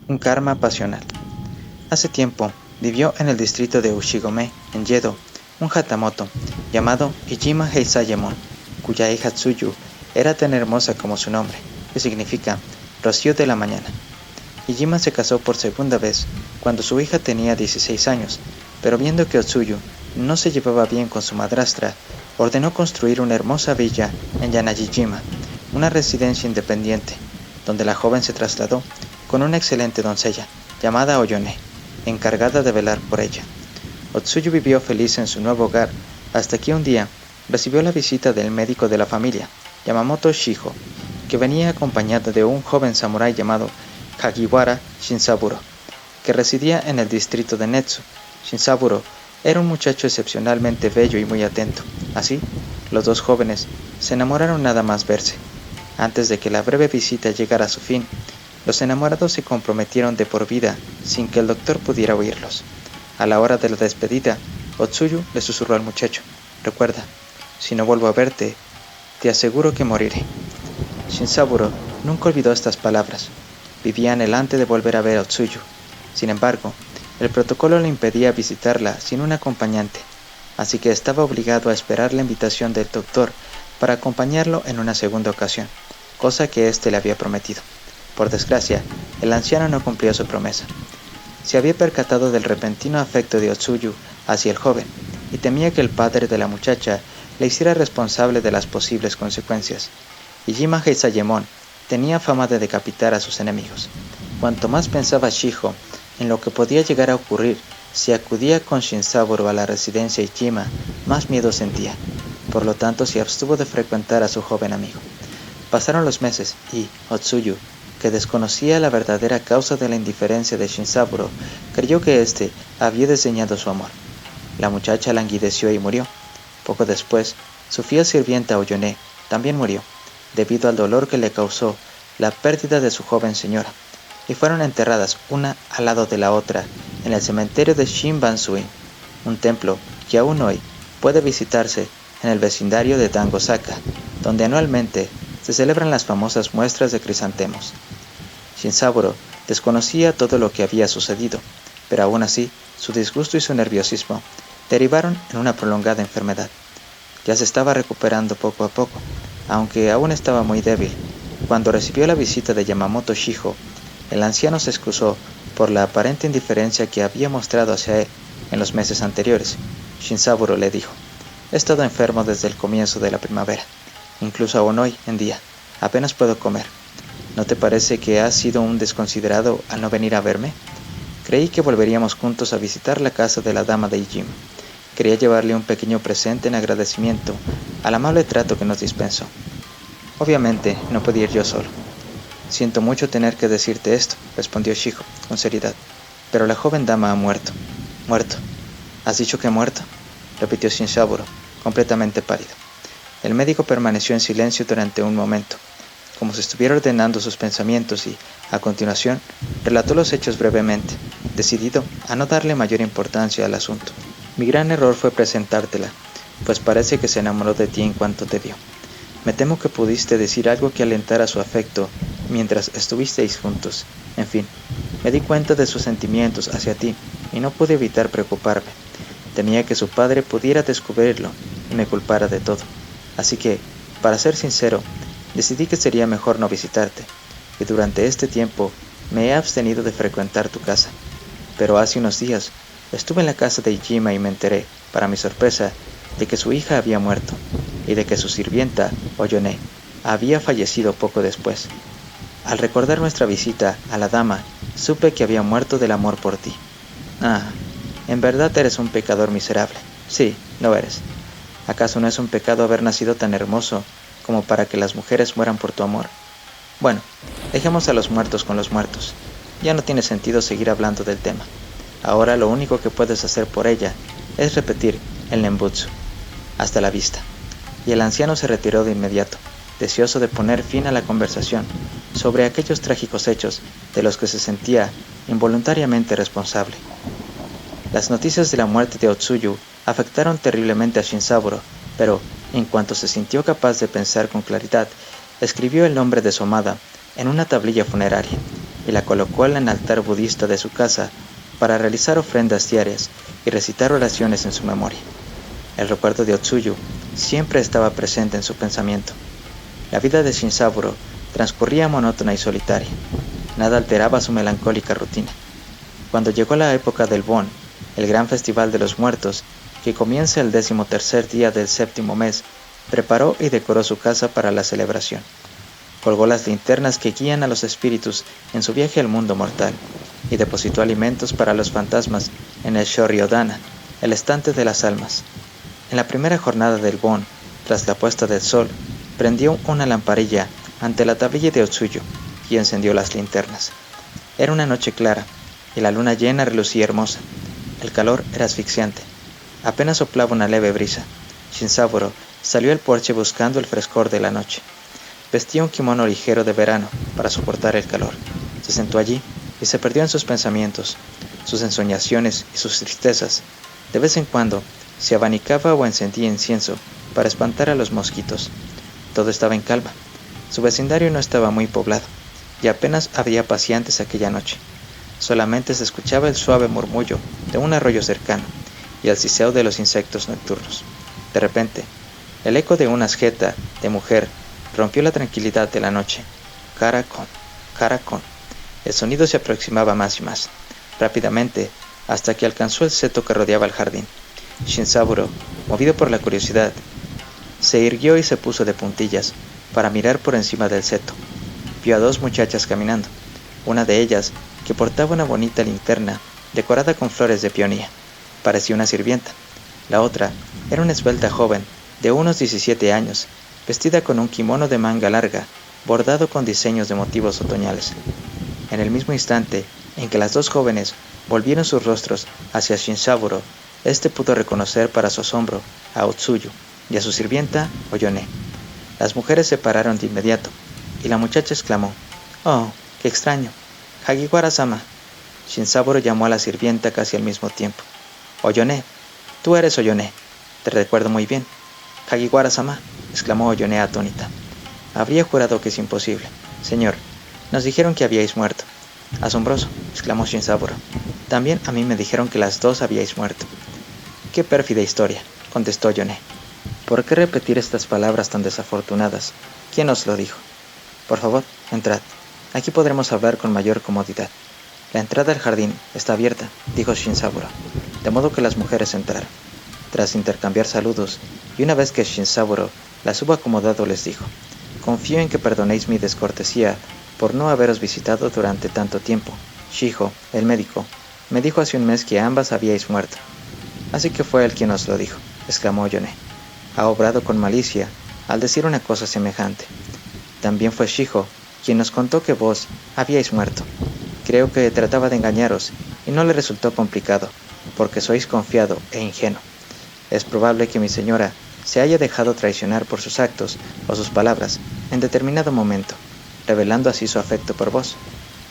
Un karma pasional. Hace tiempo vivió en el distrito de Ushigome, en Yedo, un hatamoto llamado Ijima Heizayemon, cuya hija Tsuyu era tan hermosa como su nombre, que significa rocío de la mañana. Ijima se casó por segunda vez cuando su hija tenía 16 años, pero viendo que Otsuyu no se llevaba bien con su madrastra, ordenó construir una hermosa villa en Yanagijima, una residencia independiente, donde la joven se trasladó con una excelente doncella, llamada Oyone, encargada de velar por ella. Otsuyu vivió feliz en su nuevo hogar, hasta que un día recibió la visita del médico de la familia, Yamamoto Shiho, que venía acompañado de un joven samurái llamado Kagiwara Shinsaburo, que residía en el distrito de Netsu. Shinsaburo era un muchacho excepcionalmente bello y muy atento. Así, los dos jóvenes se enamoraron nada más verse. Antes de que la breve visita llegara a su fin, los enamorados se comprometieron de por vida sin que el doctor pudiera oírlos. A la hora de la despedida, Otsuyu le susurró al muchacho: «Recuerda, si no vuelvo a verte, te aseguro que moriré». Shinsaburo nunca olvidó estas palabras. Vivía anhelante de volver a ver a Otsuyu. Sin embargo, el protocolo le impedía visitarla sin un acompañante, así que estaba obligado a esperar la invitación del doctor para acompañarlo en una segunda ocasión, cosa que éste le había prometido. Por desgracia, el anciano no cumplió su promesa. Se había percatado del repentino afecto de Otsuyu hacia el joven, y temía que el padre de la muchacha le hiciera responsable de las posibles consecuencias. Ijima Heizayemon tenía fama de decapitar a sus enemigos. Cuanto más pensaba Shiho en lo que podía llegar a ocurrir si acudía con Shinsaburo a la residencia Ijima, más miedo sentía. Por lo tanto, se abstuvo de frecuentar a su joven amigo. Pasaron los meses y Otsuyu, que desconocía la verdadera causa de la indiferencia de Shinsaburo, creyó que éste había desdeñado su amor. La muchacha languideció y murió. Poco después, su fiel sirvienta Oyone también murió, debido al dolor que le causó la pérdida de su joven señora, y fueron enterradas una al lado de la otra en el cementerio de Shinbansui, un templo que aún hoy puede visitarse en el vecindario de Dangosaka, donde anualmente se celebran las famosas muestras de crisantemos. Shinsaburo desconocía todo lo que había sucedido, pero aún así su disgusto y su nerviosismo derivaron en una prolongada enfermedad. Ya se estaba recuperando poco a poco, aunque aún estaba muy débil. Cuando recibió la visita de Yamamoto Shiho, el anciano se excusó por la aparente indiferencia que había mostrado hacia él en los meses anteriores. Shinsaburo le dijo: «He estado enfermo desde el comienzo de la primavera. Incluso aún hoy en día, apenas puedo comer. ¿No te parece que has sido un desconsiderado al no venir a verme? Creí que volveríamos juntos a visitar la casa de la dama de Ijima. Quería llevarle un pequeño presente en agradecimiento al amable trato que nos dispensó». Obviamente no podía ir yo solo. «Siento mucho tener que decirte esto», respondió Shiho con seriedad, «pero la joven dama ha muerto». «¿Muerto? ¿Has dicho que ha muerto?», repitió Shinsaburo, completamente pálido. El médico permaneció en silencio durante un momento, como si estuviera ordenando sus pensamientos, y, a continuación, relató los hechos brevemente, decidido a no darle mayor importancia al asunto. «Mi gran error fue presentártela, pues parece que se enamoró de ti en cuanto te vio. Me temo que pudiste decir algo que alentara su afecto mientras estuvisteis juntos. En fin, me di cuenta de sus sentimientos hacia ti y no pude evitar preocuparme. Temía que su padre pudiera descubrirlo y me culpara de todo. Así que, para ser sincero, decidí que sería mejor no visitarte, y durante este tiempo me he abstenido de frecuentar tu casa. Pero hace unos días estuve en la casa de Ijima y me enteré, para mi sorpresa, de que su hija había muerto, y de que su sirvienta, Oyone, había fallecido poco después. Al recordar nuestra visita a la dama, supe que había muerto del amor por ti. Ah, en verdad eres un pecador miserable. Sí, lo eres. ¿Acaso no es un pecado haber nacido tan hermoso como para que las mujeres mueran por tu amor? Bueno, dejemos a los muertos con los muertos. Ya no tiene sentido seguir hablando del tema. Ahora lo único que puedes hacer por ella es repetir el Nembutsu. Hasta la vista». Y el anciano se retiró de inmediato, deseoso de poner fin a la conversación sobre aquellos trágicos hechos de los que se sentía involuntariamente responsable. Las noticias de la muerte de Otsuyu afectaron terriblemente a Shinsaburo, pero, en cuanto se sintió capaz de pensar con claridad, escribió el nombre de su amada en una tablilla funeraria, y la colocó en el altar budista de su casa para realizar ofrendas diarias y recitar oraciones en su memoria. El recuerdo de Otsuyu siempre estaba presente en su pensamiento. La vida de Shinzaburo transcurría monótona y solitaria. Nada alteraba su melancólica rutina. Cuando llegó la época del Bon, el gran festival de los muertos, que comienza el 13º día del 7º mes, preparó y decoró su casa para la celebración. Colgó las linternas que guían a los espíritus en su viaje al mundo mortal, y depositó alimentos para los fantasmas en el Shoryodana, el estante de las almas. En la primera jornada del Bon, tras la puesta del sol, prendió una lamparilla ante la tablilla de Otsuyu y encendió las linternas. Era una noche clara, y la luna llena relucía hermosa. El calor era asfixiante. Apenas soplaba una leve brisa. Shinzaburo salió al porche buscando el frescor de la noche. Vestía un kimono ligero de verano para soportar el calor. Se sentó allí y se perdió en sus pensamientos, sus ensoñaciones y sus tristezas. De vez en cuando se abanicaba o encendía incienso para espantar a los mosquitos. Todo estaba en calma. Su vecindario no estaba muy poblado, y apenas había paseantes aquella noche. Solamente se escuchaba el suave murmullo de un arroyo cercano y el siseo de los insectos nocturnos. De repente, el eco de una asjeta de mujer rompió la tranquilidad de la noche. Karakon, Karakon. El sonido se aproximaba más y más, rápidamente, hasta que alcanzó el seto que rodeaba el jardín. Shinzaburo, movido por la curiosidad, se irguió y se puso de puntillas para mirar por encima del seto. Vio a dos muchachas caminando, una de ellas que portaba una bonita linterna decorada con flores de peonía. Parecía una sirvienta. La otra era una esbelta joven de unos 17 años, vestida con un kimono de manga larga, bordado con diseños de motivos otoñales. En el mismo instante en que las dos jóvenes volvieron sus rostros hacia Shinzaburo, éste pudo reconocer para su asombro a Otsuyu y a su sirvienta Oyone. Las mujeres se pararon de inmediato, y la muchacha exclamó: «Oh, qué extraño, Hagiwara-sama». Shinzaburo llamó a la sirvienta casi al mismo tiempo. «Oyone, tú eres Oyone, te recuerdo muy bien». «Hagiwara-sama», exclamó Oyone atónita. «Habría jurado que es imposible. Señor, nos dijeron que habíais muerto». «Asombroso», exclamó Shinzaburo. «También a mí me dijeron que las dos habíais muerto». «Qué pérfida historia», contestó Oyone. «¿Por qué repetir estas palabras tan desafortunadas? ¿Quién os lo dijo?» «Por favor, entrad. Aquí podremos hablar con mayor comodidad». «La entrada al jardín está abierta», dijo Shinzaburo, de modo que las mujeres entraron. Tras intercambiar saludos, y una vez que Shinzaburo las hubo acomodado, les dijo: «Confío en que perdonéis mi descortesía por no haberos visitado durante tanto tiempo. Shijo, el médico, me dijo hace un mes que ambas habíais muerto». «Así que fue él quien os lo dijo», exclamó Oyone. «Ha obrado con malicia al decir una cosa semejante. También fue Shijo quien nos contó que vos habíais muerto. Creo que trataba de engañaros y no le resultó complicado, porque sois confiado e ingenuo. Es probable que mi señora se haya dejado traicionar por sus actos o sus palabras en determinado momento, revelando así su afecto por vos.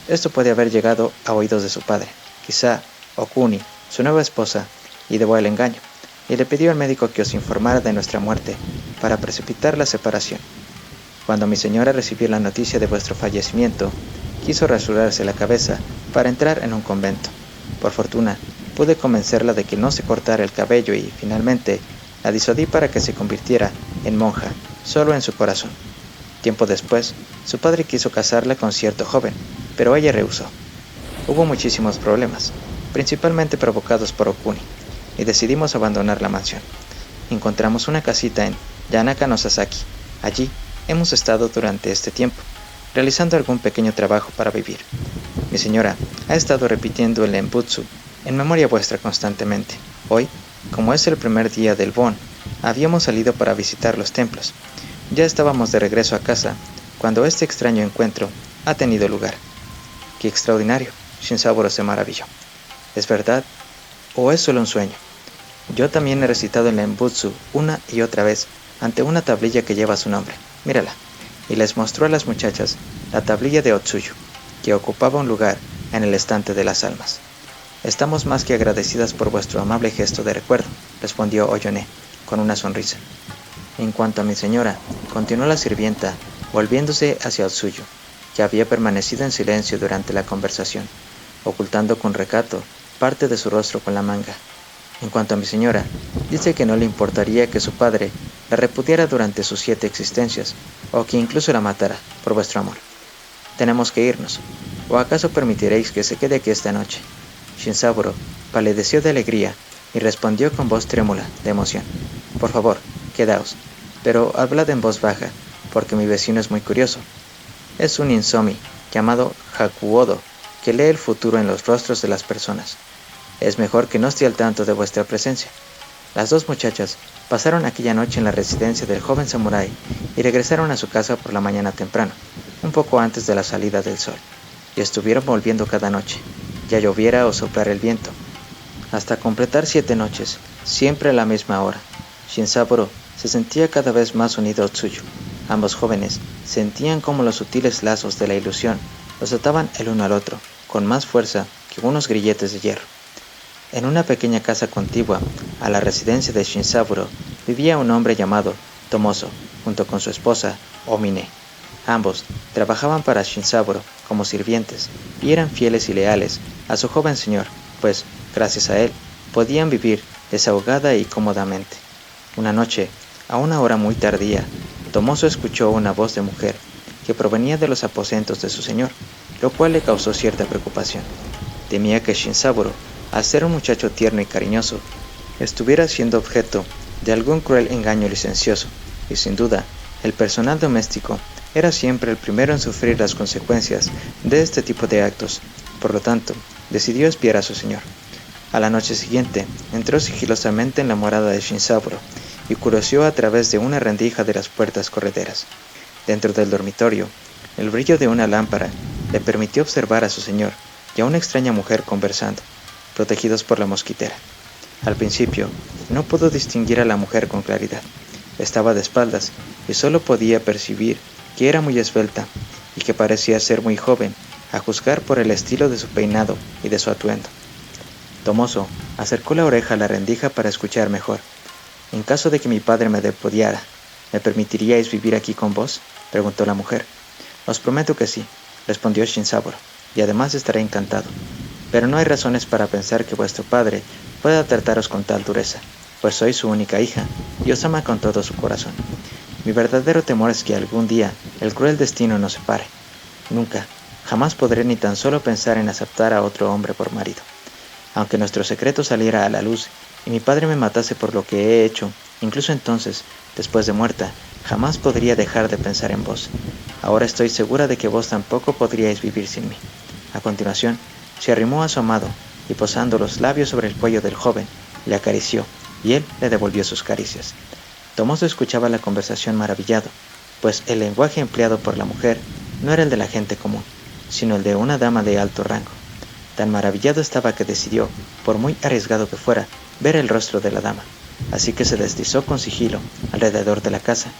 Esto puede haber llegado a oídos de su padre, quizá Okuni, su nueva esposa, ideó el engaño, y le pidió al médico que os informara de nuestra muerte para precipitar la separación. Cuando mi señora recibió la noticia de vuestro fallecimiento, quiso rasurarse la cabeza para entrar en un convento. Por fortuna, pude convencerla de que no se cortara el cabello y, finalmente, la disuadí para que se convirtiera en monja, solo en su corazón. Tiempo después, su padre quiso casarla con cierto joven, pero ella rehusó. Hubo muchísimos problemas, principalmente provocados por Okuni, y decidimos abandonar la mansión. Encontramos una casita en Yanaka no Sasaki. Allí hemos estado durante este tiempo, realizando algún pequeño trabajo para vivir. Mi señora ha estado repitiendo el Enbutsu en memoria vuestra constantemente. Hoy, como es el primer día del Bon, habíamos salido para visitar los templos. Ya estábamos de regreso a casa cuando este extraño encuentro ha tenido lugar. ¡Qué extraordinario!, Shinzaburo se maravilló. ¿Es verdad o es solo un sueño? Yo también he recitado el Enbutsu una y otra vez ante una tablilla que lleva su nombre. Mírala. Y les mostró a las muchachas la tablilla de Otsuyu, que ocupaba un lugar en el estante de las almas. «Estamos más que agradecidas por vuestro amable gesto de recuerdo», respondió Oyone, con una sonrisa. «En cuanto a mi señora», continuó la sirvienta, volviéndose hacia Otsuyu, que había permanecido en silencio durante la conversación, ocultando con recato parte de su rostro con la manga. En cuanto a mi señora, dice que no le importaría que su padre la repudiara durante sus 7 existencias, o que incluso la matara, por vuestro amor. Tenemos que irnos, ¿o acaso permitiréis que se quede aquí esta noche? Shinzaburo palideció de alegría y respondió con voz trémula de emoción. Por favor, quedaos, pero hablad en voz baja, porque mi vecino es muy curioso. Es un insomi llamado Hakuodo, que lee el futuro en los rostros de las personas. Es mejor que no esté al tanto de vuestra presencia. Las 2 muchachas pasaron aquella noche en la residencia del joven samurái y regresaron a su casa por la mañana temprano, un poco antes de la salida del sol, y estuvieron volviendo cada noche, ya lloviera o soplara el viento, hasta completar 7 noches, siempre a la misma hora. Shinzaburo se sentía cada vez más unido a Tsuyu. Ambos jóvenes sentían como los sutiles lazos de la ilusión los ataban el uno al otro, con más fuerza que unos grilletes de hierro. En una pequeña casa contigua a la residencia de Shinzaburo vivía un hombre llamado Tomoso, junto con su esposa, Omine. Ambos trabajaban para Shinzaburo como sirvientes y eran fieles y leales a su joven señor, pues, gracias a él, podían vivir desahogada y cómodamente. Una noche, a una hora muy tardía, Tomoso escuchó una voz de mujer que provenía de los aposentos de su señor, lo cual le causó cierta preocupación. Temía que Shinzaburo, al ser un muchacho tierno y cariñoso, estuviera siendo objeto de algún cruel engaño licencioso, y sin duda, el personal doméstico era siempre el primero en sufrir las consecuencias de este tipo de actos. Por lo tanto, decidió espiar a su señor. A la noche siguiente, entró sigilosamente en la morada de Shinzaburo y curioseó a través de una rendija de las puertas correderas. Dentro del dormitorio, el brillo de una lámpara le permitió observar a su señor y a una extraña mujer conversando, protegidos por la mosquitera. Al principio, no pudo distinguir a la mujer con claridad. Estaba de espaldas y solo podía percibir que era muy esbelta y que parecía ser muy joven, a juzgar por el estilo de su peinado y de su atuendo. Tomoso acercó la oreja a la rendija para escuchar mejor. En caso de que mi padre me repudiara, ¿me permitiríais vivir aquí con vos?, preguntó la mujer. Os prometo que sí, respondió Shinzaburo, y además estaré encantado. Pero no hay razones para pensar que vuestro padre pueda trataros con tal dureza, pues soy su única hija y os ama con todo su corazón. Mi verdadero temor es que algún día el cruel destino nos separe. Nunca, jamás podré ni tan solo pensar en aceptar a otro hombre por marido. Aunque nuestro secreto saliera a la luz y mi padre me matase por lo que he hecho, incluso entonces, después de muerta, jamás podría dejar de pensar en vos. Ahora estoy segura de que vos tampoco podríais vivir sin mí. A continuación, se arrimó a su amado y posando los labios sobre el cuello del joven, le acarició y él le devolvió sus caricias. Tomoso escuchaba la conversación maravillado, pues el lenguaje empleado por la mujer no era el de la gente común, sino el de una dama de alto rango. Tan maravillado estaba que decidió, por muy arriesgado que fuera, ver el rostro de la dama, así que se deslizó con sigilo alrededor de la casa,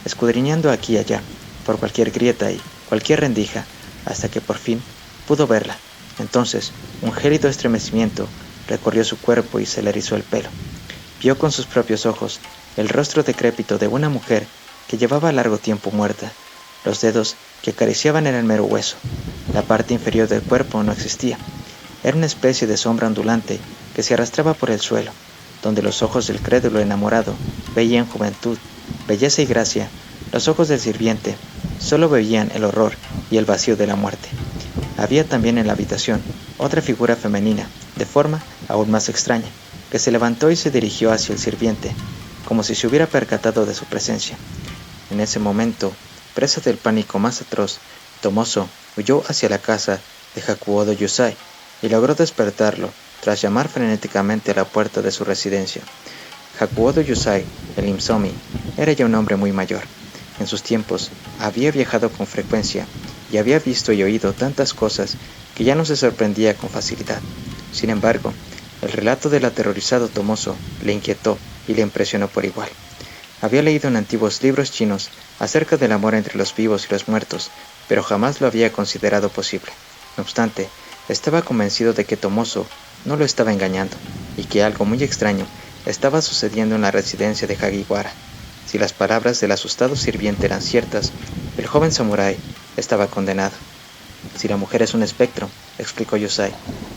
escudriñando aquí y allá, por cualquier grieta y cualquier rendija, hasta que por fin pudo verla. Entonces, un gélido estremecimiento recorrió su cuerpo y se le erizó el pelo. Vio con sus propios ojos el rostro decrépito de una mujer que llevaba largo tiempo muerta. Los dedos que acariciaban eran mero hueso. La parte inferior del cuerpo no existía. Era una especie de sombra ondulante que se arrastraba por el suelo, donde los ojos del crédulo enamorado veían juventud, belleza y gracia. Los ojos del sirviente solo veían el horror y el vacío de la muerte. Había también en la habitación otra figura femenina, de forma aún más extraña, que se levantó y se dirigió hacia el sirviente, como si se hubiera percatado de su presencia. En ese momento, presa del pánico más atroz, Tomoso huyó hacia la casa de Hakuodo Yusai y logró despertarlo tras llamar frenéticamente a la puerta de su residencia. Hakuodo Yusai, el insomi, era ya un hombre muy mayor. En sus tiempos había viajado con frecuencia y había visto y oído tantas cosas que ya no se sorprendía con facilidad. Sin embargo, el relato del aterrorizado Tomoso le inquietó y le impresionó por igual. Había leído en antiguos libros chinos acerca del amor entre los vivos y los muertos, pero jamás lo había considerado posible. No obstante, estaba convencido de que Tomoso no lo estaba engañando, y que algo muy extraño estaba sucediendo en la residencia de Hagiwara. Si las palabras del asustado sirviente eran ciertas, el joven samurái estaba condenado. Si la mujer es un espectro, explicó Yusai,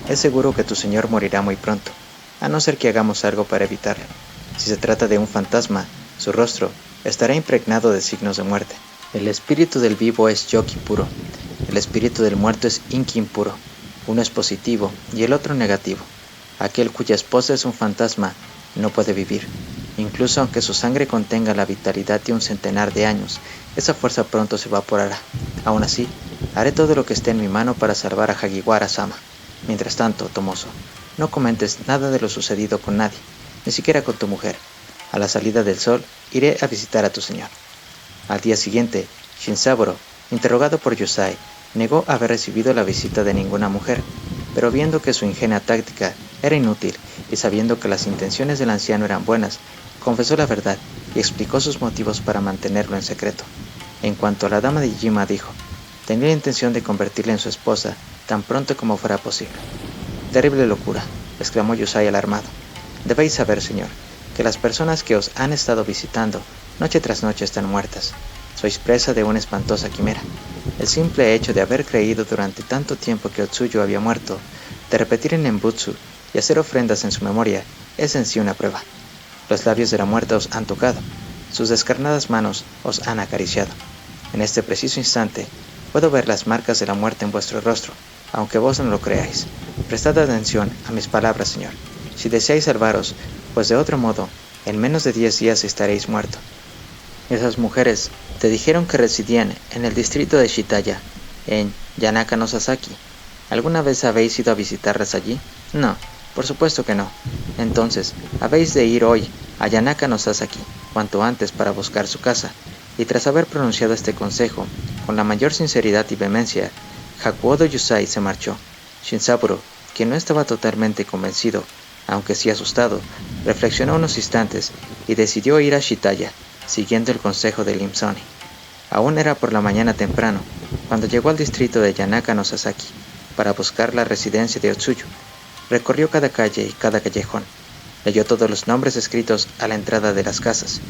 es seguro que tu señor morirá muy pronto, a no ser que hagamos algo para evitarlo. Si se trata de un fantasma, su rostro estará impregnado de signos de muerte. El espíritu del vivo es yoki puro, el espíritu del muerto es inki impuro. Uno es positivo y el otro negativo. Aquel cuya esposa es un fantasma no puede vivir. Incluso aunque su sangre contenga la vitalidad de un centenar de años, esa fuerza pronto se evaporará. Aún así, haré todo lo que esté en mi mano para salvar a Hagiwara-sama. Mientras tanto, Tomoso, no comentes nada de lo sucedido con nadie, ni siquiera con tu mujer. A la salida del sol, iré a visitar a tu señor. Al día siguiente, Shinzaburo, interrogado por Yusai, negó haber recibido la visita de ninguna mujer, pero viendo que su ingenia táctica era inútil y sabiendo que las intenciones del anciano eran buenas, confesó la verdad y explicó sus motivos para mantenerlo en secreto. En cuanto a la dama de Ijima, dijo, tenía la intención de convertirla en su esposa tan pronto como fuera posible. Terrible locura, exclamó Yusai alarmado. Debéis saber, señor, que las personas que os han estado visitando noche tras noche están muertas. Sois presa de una espantosa quimera. El simple hecho de haber creído durante tanto tiempo que Otsuyu había muerto, de repetir en Nembutsu y hacer ofrendas en su memoria, es en sí una prueba. Los labios de la muerta os han tocado, sus descarnadas manos os han acariciado. En este preciso instante, puedo ver las marcas de la muerte en vuestro rostro, aunque vos no lo creáis. Prestad atención a mis palabras, señor. Si deseáis salvaros, pues de otro modo, en menos de 10 días estaréis muerto. Esas mujeres te dijeron que residían en el distrito de Shitaya, en Yanaka no Sasaki. ¿Alguna vez habéis ido a visitarlas allí? No, por supuesto que no. Entonces, habéis de ir hoy a Yanaka no Sasaki, cuanto antes para buscar su casa. Y tras haber pronunciado este consejo, con la mayor sinceridad y vehemencia, Hakuodo Yusai se marchó. Shinzaburo, quien no estaba totalmente convencido, aunque sí asustado, reflexionó unos instantes y decidió ir a Shitaya, siguiendo el consejo de Limsoni. Aún era por la mañana temprano, cuando llegó al distrito de Yanaka no Sasaki, para buscar la residencia de Otsuyu. Recorrió cada calle y cada callejón. Leyó todos los nombres escritos a la entrada de las casas.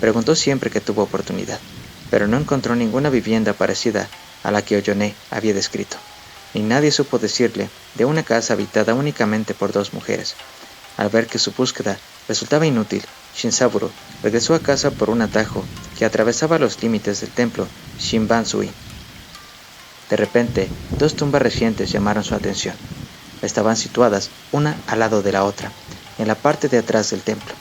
Preguntó siempre que tuvo oportunidad, pero no encontró ninguna vivienda parecida a la que Oyone había descrito, ni nadie supo decirle de una casa habitada únicamente por 2 mujeres. Al ver que su búsqueda resultaba inútil, Shinzaburo regresó a casa por un atajo que atravesaba los límites del templo Shinbansui. De repente, 2 tumbas recientes llamaron su atención. Estaban situadas una al lado de la otra, en la parte de atrás del templo.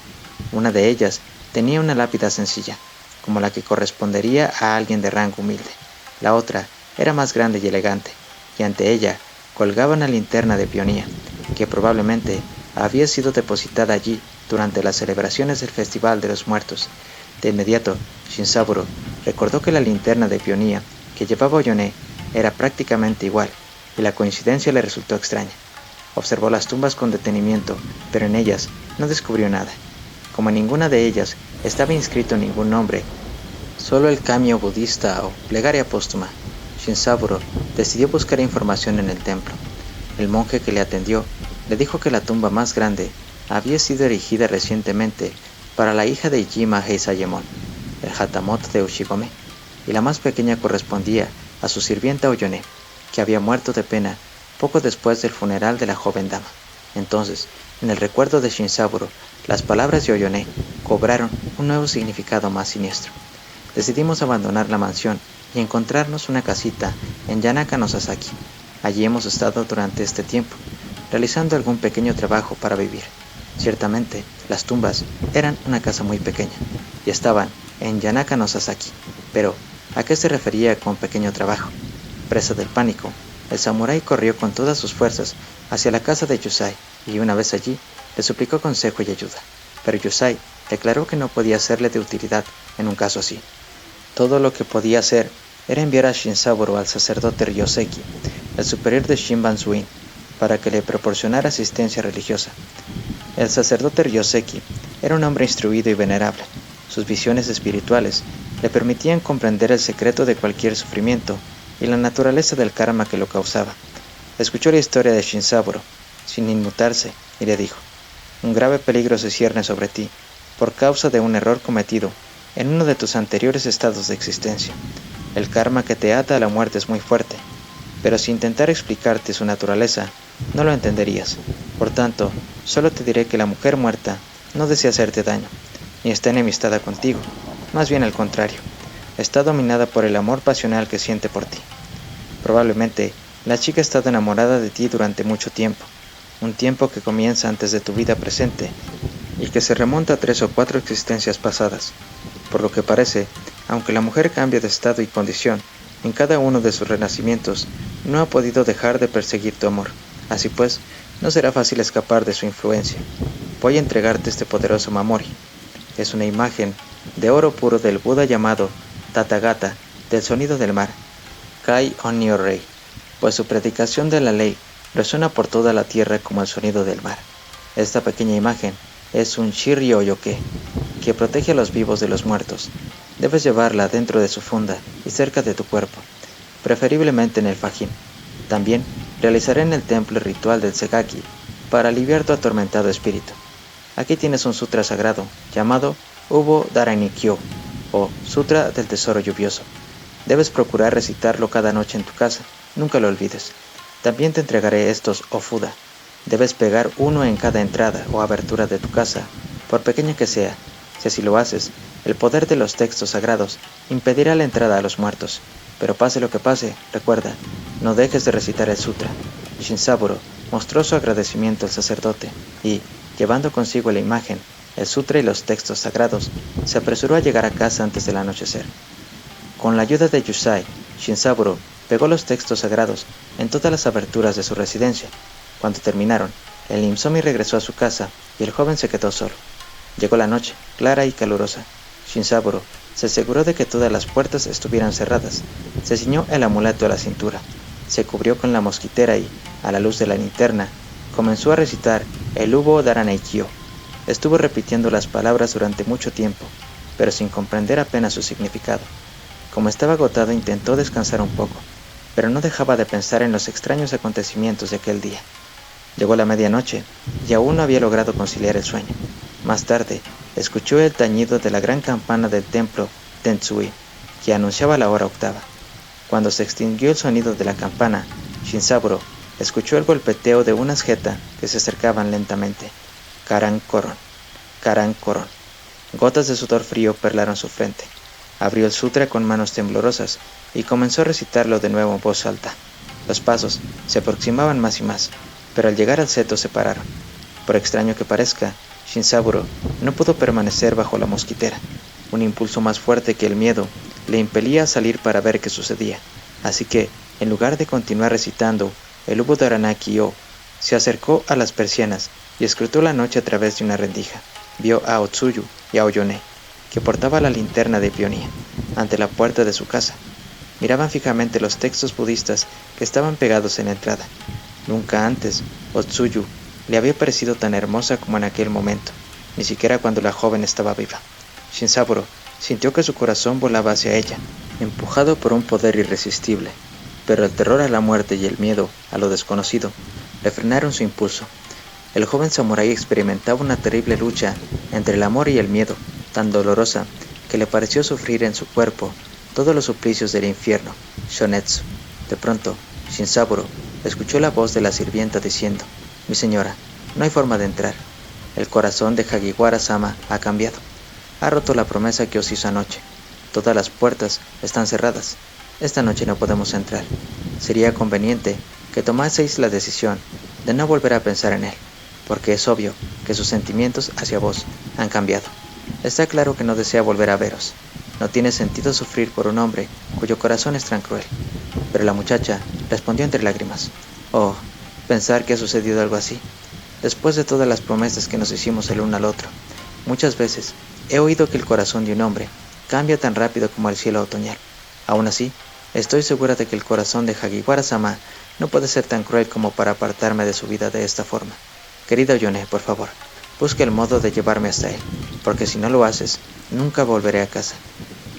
Una de ellas tenía una lápida sencilla, como la que correspondería a alguien de rango humilde. La otra era más grande y elegante, y ante ella colgaba una linterna de peonía, que probablemente había sido depositada allí durante las celebraciones del Festival de los Muertos. De inmediato, Shinzaburo recordó que la linterna de peonía que llevaba Oyone era prácticamente igual, y la coincidencia le resultó extraña. Observó las tumbas con detenimiento, pero en ellas no descubrió nada. Como en ninguna de ellas estaba inscrito ningún nombre, solo el kami budista o plegaria póstuma, Shinzaburo decidió buscar información en el templo. El monje que le atendió le dijo que la tumba más grande había sido erigida recientemente para la hija de Ijima Heisayemon, el hatamoto de Ushigome, y la más pequeña correspondía a su sirvienta Oyone, que había muerto de pena poco después del funeral de la joven dama. Entonces, en el recuerdo de Shinzaburo, las palabras de Oyone cobraron un nuevo significado más siniestro. Decidimos abandonar la mansión y encontrarnos una casita en Yanaka no Sasaki. Allí hemos estado durante este tiempo, realizando algún pequeño trabajo para vivir. Ciertamente, las tumbas eran una casa muy pequeña y estaban en Yanaka no Sasaki, pero ¿a qué se refería con pequeño trabajo? Presa del pánico, el samurái corrió con todas sus fuerzas hacia la casa de Yusai y una vez allí le suplicó consejo y ayuda, pero Yusai declaró que no podía serle de utilidad en un caso así. Todo lo que podía hacer era enviar a Shinzaburo al sacerdote Ryoseki, el superior de Shinbansuin, para que le proporcionara asistencia religiosa. El sacerdote Ryoseki era un hombre instruido y venerable. Sus visiones espirituales le permitían comprender el secreto de cualquier sufrimiento y la naturaleza del karma que lo causaba. Escuchó la historia de Shinzaburo, sin inmutarse, y le dijo: un grave peligro se cierne sobre ti, por causa de un error cometido en uno de tus anteriores estados de existencia. El karma que te ata a la muerte es muy fuerte. pero si intentara explicarte su naturaleza, no lo entenderías. Por tanto, solo te diré que la mujer muerta no desea hacerte daño, ni está enemistada contigo, más bien al contrario, está dominada por el amor pasional que siente por ti. Probablemente, la chica ha estado enamorada de ti durante mucho tiempo, un tiempo que comienza antes de tu vida presente y que se remonta a 3 o 4 existencias pasadas. Por lo que parece, aunque la mujer cambia de estado y condición en cada uno de sus renacimientos, no ha podido dejar de perseguir tu amor. Así pues, no será fácil escapar de su influencia. Voy a entregarte este poderoso Mamori. Es una imagen de oro puro del Buda llamado Tathagata, del sonido del mar, Kai Onmyo-rei, pues su predicación de la ley resuena por toda la tierra como el sonido del mar. Esta pequeña imagen es un Shiryo-yoke, que protege a los vivos de los muertos. Debes llevarla dentro de su funda y cerca de tu cuerpo, preferiblemente en el fajín. También realizaré en el templo el ritual del Segaki para aliviar tu atormentado espíritu. Aquí tienes un sutra sagrado llamado Ubo Daranikyo, o Sutra del Tesoro Lluvioso. Debes procurar recitarlo cada noche en tu casa, nunca lo olvides. También te entregaré estos Ofuda. Debes pegar uno en cada entrada o abertura de tu casa, por pequeña que sea. Si así lo haces, el poder de los textos sagrados impedirá la entrada a los muertos. Pero pase lo que pase, recuerda, no dejes de recitar el sutra. Shinzaburo mostró su agradecimiento al sacerdote y, llevando consigo la imagen, el sutra y los textos sagrados, se apresuró a llegar a casa antes del anochecer. Con la ayuda de Yusai, Shinzaburo pegó los textos sagrados en todas las aberturas de su residencia. Cuando terminaron, el Nimsomi regresó a su casa y el joven se quedó solo. Llegó la noche, clara y calurosa. Shinzaburo se aseguró de que todas las puertas estuvieran cerradas. Se ciñó el amuleto a la cintura, se cubrió con la mosquitera y, a la luz de la linterna, comenzó a recitar el Ubo Daranikyo. Estuvo repitiendo las palabras durante mucho tiempo, pero sin comprender apenas su significado. Como estaba agotado, intentó descansar un poco, pero no dejaba de pensar en los extraños acontecimientos de aquel día. Llegó la medianoche y aún no había logrado conciliar el sueño. Más tarde, escuchó el tañido de la gran campana del templo Tentsui, que anunciaba la hora octava. Cuando se extinguió el sonido de la campana, Shinzaburo escuchó el golpeteo de unas geta que se acercaban lentamente. Karan Koron, Karan Koron. Gotas de sudor frío perlaron su frente. Abrió el sutra con manos temblorosas y comenzó a recitarlo de nuevo en voz alta. Los pasos se aproximaban más y más, pero al llegar al seto se pararon. Por extraño que parezca, Shinzaburo no pudo permanecer bajo la mosquitera. Un impulso más fuerte que el miedo le impelía a salir para ver qué sucedía. Así que, en lugar de continuar recitando el Ubo Daranikyo, se acercó a las persianas y escrutó la noche a través de una rendija. Vio a Otsuyu y a Oyone, que portaba la linterna de peonía, ante la puerta de su casa. Miraban fijamente los textos budistas que estaban pegados en la entrada. Nunca antes, Otsuyu le había parecido tan hermosa como en aquel momento, ni siquiera cuando la joven estaba viva. Shinzaburo sintió que su corazón volaba hacia ella, empujado por un poder irresistible, pero el terror a la muerte y el miedo a lo desconocido le frenaron su impulso. El joven samurái experimentaba una terrible lucha entre el amor y el miedo, tan dolorosa que le pareció sufrir en su cuerpo todos los suplicios del infierno, Shonetsu. De pronto, Shinzaburo escuchó la voz de la sirvienta diciendo: «Mi señora, no hay forma de entrar. El corazón de Hagiwara-sama ha cambiado. Ha roto la promesa que os hizo anoche. Todas las puertas están cerradas. Esta noche no podemos entrar. Sería conveniente que tomaseis la decisión de no volver a pensar en él, porque es obvio que sus sentimientos hacia vos han cambiado. Está claro que no desea volver a veros. No tiene sentido sufrir por un hombre cuyo corazón es tan cruel». Pero la muchacha respondió entre lágrimas: «Oh, pensar que ha sucedido algo así. Después de todas las promesas que nos hicimos el uno al otro, muchas veces he oído que el corazón de un hombre cambia tan rápido como el cielo otoñal. Aún así, estoy segura de que el corazón de Hagiwara-sama no puede ser tan cruel como para apartarme de su vida de esta forma. Querida Oyone, por favor, busca el modo de llevarme hasta él, porque si no lo haces, nunca volveré a casa».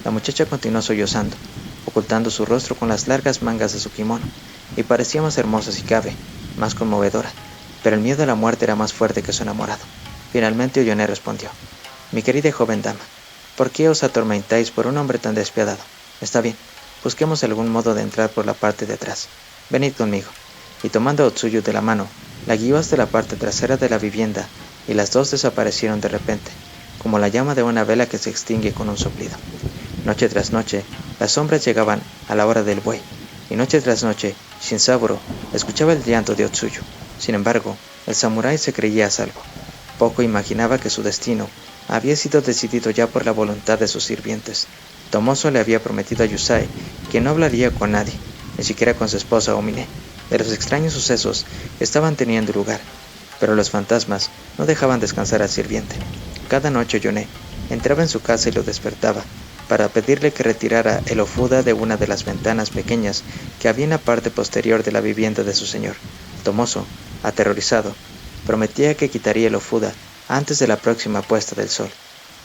La muchacha continuó sollozando, ocultando su rostro con las largas mangas de su kimono, y parecía más hermosa si cabe, más conmovedora, pero el miedo a la muerte era más fuerte que su enamorado. Finalmente Oyone respondió: «Mi querida y joven dama, ¿por qué os atormentáis por un hombre tan despiadado? Está bien, busquemos algún modo de entrar por la parte de atrás». venid conmigo. Y tomando a Otsuyu de la mano, la guió hasta la parte trasera de la vivienda, y las dos desaparecieron de repente, como la llama de una vela que se extingue con un soplido. Noche tras noche, las sombras llegaban a la hora del buey, y noche tras noche, Shinzaburo escuchaba el llanto de Otsuyu. Sin embargo, el samurái se creía a salvo. Poco imaginaba que su destino había sido decidido ya por la voluntad de sus sirvientes. Tomoso le había prometido a Yusai que no hablaría con nadie, ni siquiera con su esposa Omine, de los extraños sucesos que estaban teniendo lugar, pero los fantasmas no dejaban descansar al sirviente. Cada noche Yone entraba en su casa y lo despertaba, para pedirle que retirara el ofuda de una de las ventanas pequeñas que había en la parte posterior de la vivienda de su señor. Tomoso, aterrorizado, prometía que quitaría el ofuda antes de la próxima puesta del sol,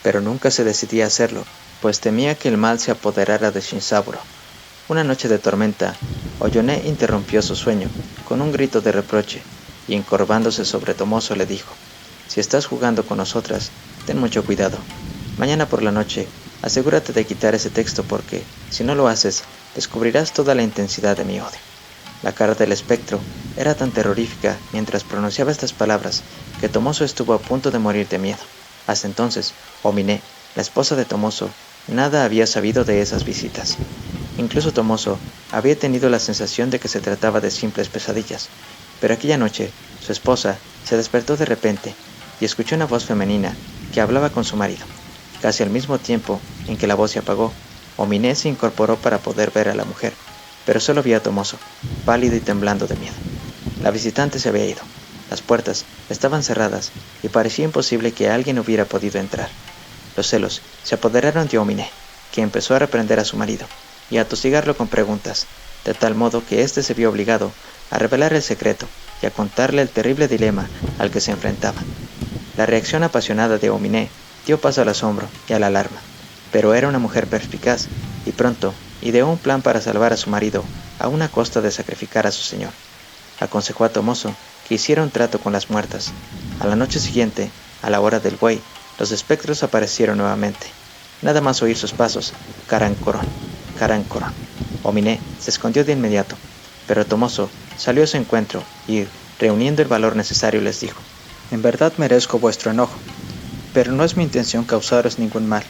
pero nunca se decidía a hacerlo, pues temía que el mal se apoderara de Shinzaburo. Una noche de tormenta, Oyone interrumpió su sueño con un grito de reproche, y encorvándose sobre Tomoso le dijo: «Si estás jugando con nosotras, ten mucho cuidado. Mañana por la noche, asegúrate de quitar ese texto porque, si no lo haces, descubrirás toda la intensidad de mi odio». La cara del espectro era tan terrorífica mientras pronunciaba estas palabras que Tomoso estuvo a punto de morir de miedo. Hasta entonces, Omine, la esposa de Tomoso, nada había sabido de esas visitas. Incluso Tomoso había tenido la sensación de que se trataba de simples pesadillas, pero aquella noche su esposa se despertó de repente y escuchó una voz femenina que hablaba con su marido. Casi al mismo tiempo en que la voz se apagó, Omine se incorporó para poder ver a la mujer, pero solo vio a Tomoso, pálido y temblando de miedo. La visitante se había ido, las puertas estaban cerradas y parecía imposible que alguien hubiera podido entrar. Los celos se apoderaron de Omine, que empezó a reprender a su marido y a atosigarlo con preguntas, de tal modo que éste se vio obligado a revelar el secreto y a contarle el terrible dilema al que se enfrentaba. La reacción apasionada de Omine dio paso al asombro y a la alarma, pero era una mujer perspicaz y pronto ideó un plan para salvar a su marido a una costa de sacrificar a su señor. Aconsejó a Tomoso que hiciera un trato con las muertas. A la noche siguiente, a la hora del buey, los espectros aparecieron nuevamente. Nada más oír sus pasos, Karankoron, Karankoron. Omine se escondió de inmediato, pero Tomoso salió a su encuentro y, reuniendo el valor necesario, les dijo: «En verdad merezco vuestro enojo, pero no es mi intención causaros ningún mal.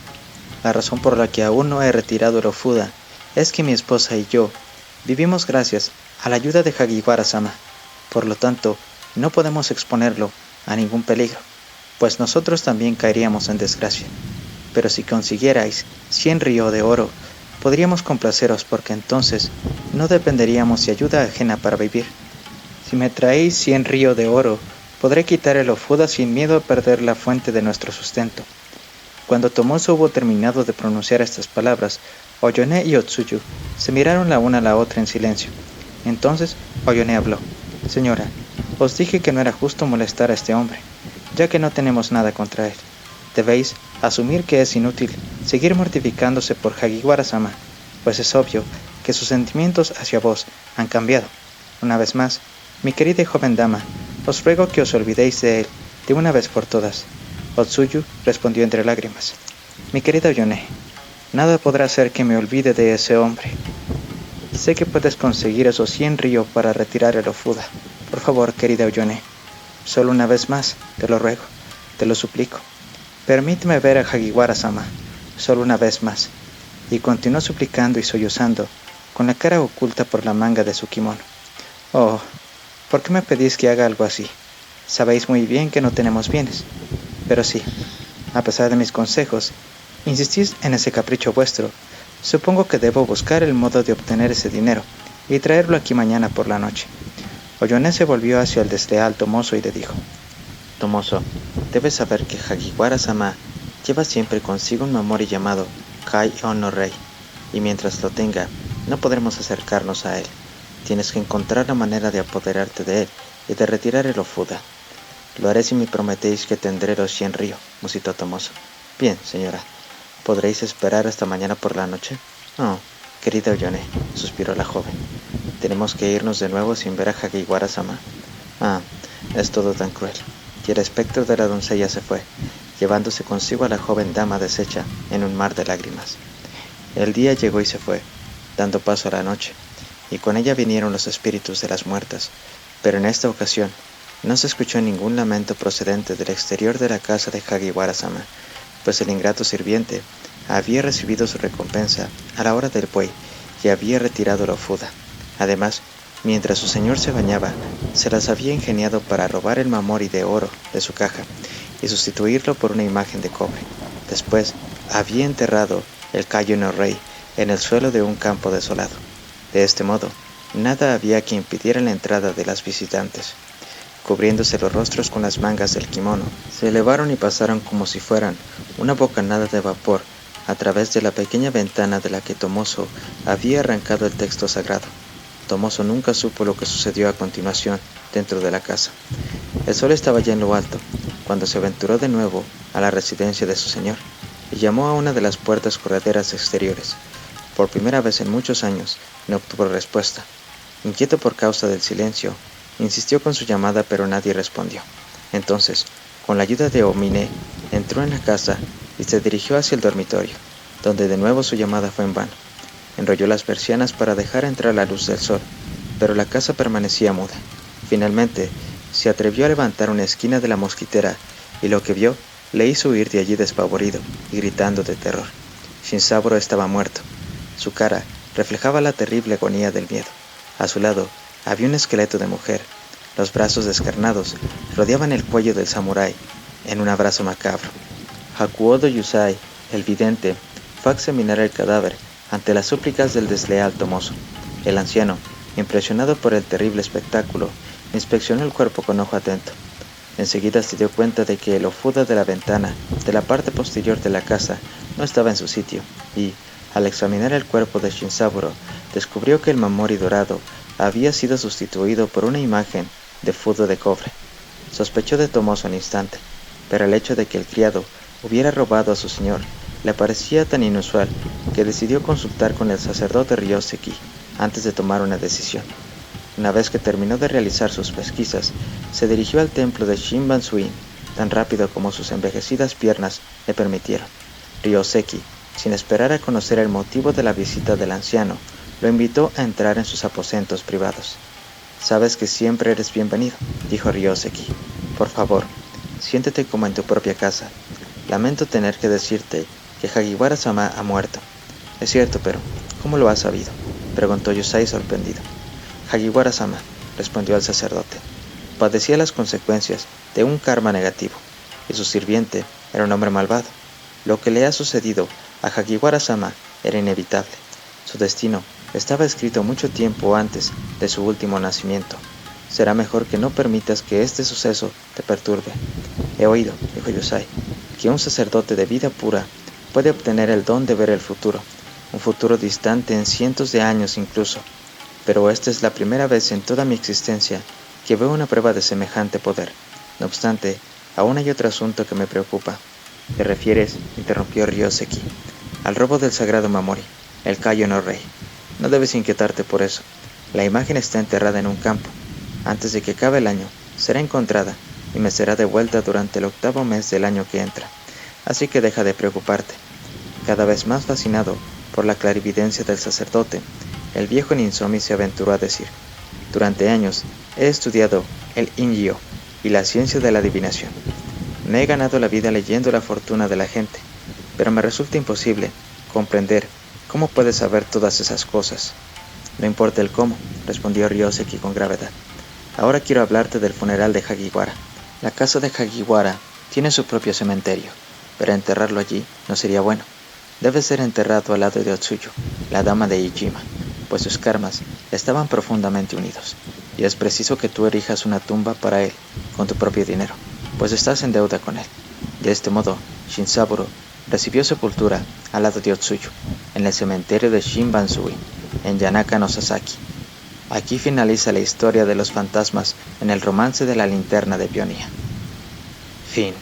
La razón por la que aún no he retirado el ofuda es que mi esposa y yo vivimos gracias a la ayuda de Hagiwara-sama. Por lo tanto, no podemos exponerlo a ningún peligro, pues nosotros también caeríamos en desgracia. Pero si consiguierais 100 río de oro, podríamos complaceros porque entonces no dependeríamos de ayuda ajena para vivir. Si me traéis 100 río de oro, podré quitar el ofuda sin miedo a perder la fuente de nuestro sustento». Cuando Tomoso hubo terminado de pronunciar estas palabras, Oyone y Otsuyu se miraron la una a la otra en silencio. Entonces Oyone habló: «Señora, os dije que no era justo molestar a este hombre, ya que no tenemos nada contra él. Debéis asumir que es inútil seguir mortificándose por Hagiwara-sama, pues es obvio que sus sentimientos hacia vos han cambiado. Una vez más, mi querida y joven dama, os ruego que os olvidéis de él de una vez por todas». Otsuyu respondió entre lágrimas: «Mi querida Oyone, nada podrá hacer que me olvide de ese hombre. Sé que puedes conseguir esos 100 río para retirar el ofuda. Por favor, querida Oyone, solo una vez más, te lo ruego, te lo suplico. Permíteme ver a Hagiwara-sama, solo una vez más». Y continuó suplicando y sollozando, con la cara oculta por la manga de su kimono. «Oh, ¿por qué me pedís que haga algo así? Sabéis muy bien que no tenemos bienes. Pero sí, a pesar de mis consejos, insistís en ese capricho vuestro. Supongo que debo buscar el modo de obtener ese dinero y traerlo aquí mañana por la noche». Oyone se volvió hacia el desleal Tomoso y le dijo: «Tomoso, debes saber que Hagiwara-sama lleva siempre consigo un mamori llamado Kai-On no Rei, y mientras lo tenga, no podremos acercarnos a él. Tienes que encontrar la manera de apoderarte de él y de retirar el ofuda». «Lo haré si me prometéis que tendré los 100 río», musitó Tomoso. «Bien, señora. ¿Podréis esperar hasta mañana por la noche?» «Oh, querida Oyone», suspiró la joven. «¿Tenemos que irnos de nuevo sin ver a Hagiwara-sama?» «Ah, es todo tan cruel». Y el espectro de la doncella se fue, llevándose consigo a la joven dama deshecha en un mar de lágrimas. El día llegó y se fue, dando paso a la noche, y con ella vinieron los espíritus de las muertas, pero en esta ocasión no se escuchó ningún lamento procedente del exterior de la casa de Hagiwara-sama, pues el ingrato sirviente había recibido su recompensa a la hora del buey y había retirado la ofuda. Además, mientras su señor se bañaba, se las había ingeniado para robar el mamori de oro de su caja y sustituirlo por una imagen de cobre. Después, había enterrado el Kayo no Rei en el suelo de un campo desolado. De este modo, nada había que impidiera la entrada de las visitantes. Cubriéndose los rostros con las mangas del kimono, se elevaron y pasaron como si fueran una bocanada de vapor a través de la pequeña ventana de la que Tomoso había arrancado el texto sagrado. Tomoso nunca supo lo que sucedió a continuación dentro de la casa. El sol estaba ya en lo alto, cuando se aventuró de nuevo a la residencia de su señor, y llamó a una de las puertas correderas exteriores. Por primera vez en muchos años no obtuvo respuesta. Inquieto por causa del silencio, insistió con su llamada, pero nadie respondió. Entonces, con la ayuda de Omine, entró en la casa y se dirigió hacia el dormitorio, donde de nuevo su llamada fue en vano. Enrolló las persianas para dejar entrar la luz del sol, pero la casa permanecía muda. Finalmente, se atrevió a levantar una esquina de la mosquitera, y lo que vio le hizo huir de allí despavorido y gritando de terror. Shinzaburo estaba muerto. Su cara reflejaba la terrible agonía del miedo. A su lado había un esqueleto de mujer. Los brazos descarnados rodeaban el cuello del samurái en un abrazo macabro. Hakuodo Yusai, el vidente, fue a examinar el cadáver ante las súplicas del desleal Tomoso. El anciano, impresionado por el terrible espectáculo, inspeccionó el cuerpo con ojo atento. Enseguida se dio cuenta de que el ofuda de la ventana de la parte posterior de la casa no estaba en su sitio, y, al examinar el cuerpo de Shinzaburo, descubrió que el mamori dorado había sido sustituido por una imagen de fudo de cobre. Sospechó de Tomoso al instante, pero el hecho de que el criado hubiera robado a su señor le parecía tan inusual que decidió consultar con el sacerdote Ryoseki antes de tomar una decisión. Una vez que terminó de realizar sus pesquisas, se dirigió al templo de Shinban-suin tan rápido como sus envejecidas piernas le permitieron. Ryoseki, sin esperar a conocer el motivo de la visita del anciano, lo invitó a entrar en sus aposentos privados. «Sabes que siempre eres bienvenido», dijo Ryoseki. «Por favor, siéntete como en tu propia casa. Lamento tener que decirte que Hagiwara-sama ha muerto». «Es cierto, pero ¿cómo lo has sabido?», preguntó Yusai sorprendido. «Hagiwara-sama», respondió el sacerdote, «padecía las consecuencias de un karma negativo, y su sirviente era un hombre malvado. Lo que le ha sucedido a Hagiwara-sama era inevitable. Su destino estaba escrito mucho tiempo antes de su último nacimiento. Será mejor que no permitas que este suceso te perturbe». «He oído», dijo Yusai, «que un sacerdote de vida pura puede obtener el don de ver el futuro, un futuro distante en cientos de años incluso. Pero esta es la primera vez en toda mi existencia que veo una prueba de semejante poder. No obstante, aún hay otro asunto que me preocupa». «¿Te refieres?», interrumpió Ryoseki, «al robo del sagrado mamori, el Kayo no Rei. No debes inquietarte por eso. La imagen está enterrada en un campo. Antes de que acabe el año, será encontrada y me será devuelta durante el 8º mes del año que entra. Así que deja de preocuparte». Cada vez más fascinado por la clarividencia del sacerdote, el viejo Ninsomi se aventuró a decir: «Durante años he estudiado el Ingyo y la ciencia de la adivinación. Me he ganado la vida leyendo la fortuna de la gente, pero me resulta imposible comprender cómo puedes saber todas esas cosas». «No importa el cómo», respondió Ryoseki con gravedad. «Ahora quiero hablarte del funeral de Hagiwara. La casa de Hagiwara tiene su propio cementerio, pero enterrarlo allí no sería bueno. Debe ser enterrado al lado de Otsuyo, la dama de Ijima, pues sus karmas estaban profundamente unidos, y es preciso que tú erijas una tumba para él con tu propio dinero, pues estás en deuda con él». De este modo, Shinzaburo recibió sepultura al lado de Otsuyo, en el cementerio de Shinban-sui, en Yanaka no Sasaki. Aquí finaliza la historia de los fantasmas en el romance de la linterna de Bionia. Fin.